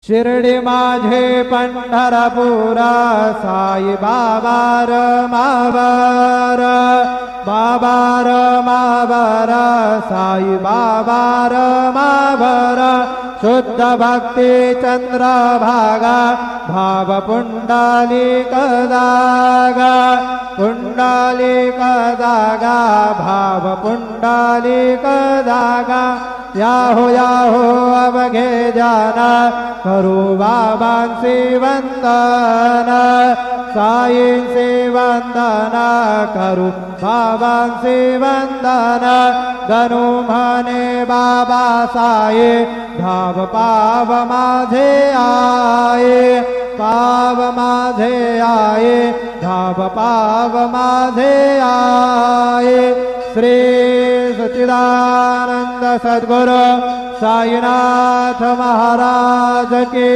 शिर्डी माझे पंढरपुरा साई बाबा रमावर बाबा रमावर साई बाबा रमावर शुद्ध भक्ती चंद्रभागा भाव पुंडलिक दागा पुंडलिक दागा भाव पुंडलिक दागा याहो अवघे जाना करू बाबांची वंदन साईंचे वंदन करू बाबांचे वंदन गणू म्हणे बाबा साई धाव पाव माझे आये पाव माझे आये धाव पाव माझे आये श्री सच्चिदानंद सद्गुरु साईनाथ महाराज की